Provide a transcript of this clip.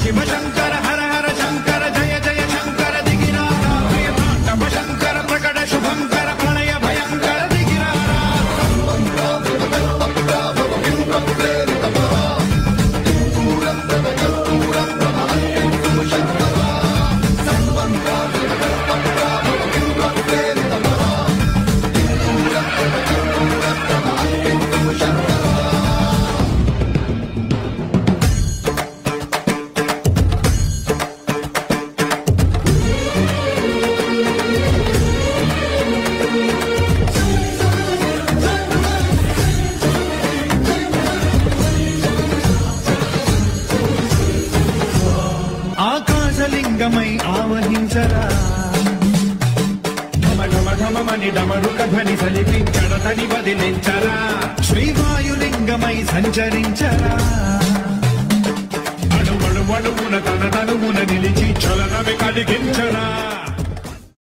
శివ శంకర హర హర శంకర జయ జయ శంకర దిగిరారా ప్రియతాండవ శంకర ప్రకట శుభంకర ప్రళయ భయంకర దిగిరారా ఆకాశలింగమై ఆవహించరా ఢమ ఢమ ఢమమని డమరుక ధ్వని సలిపి జడతని వదిలించరా శ్రీవాయులింగమై సంచరించరా అణువణువున తన తనువున నిలిచి చలనమి కలిగించరా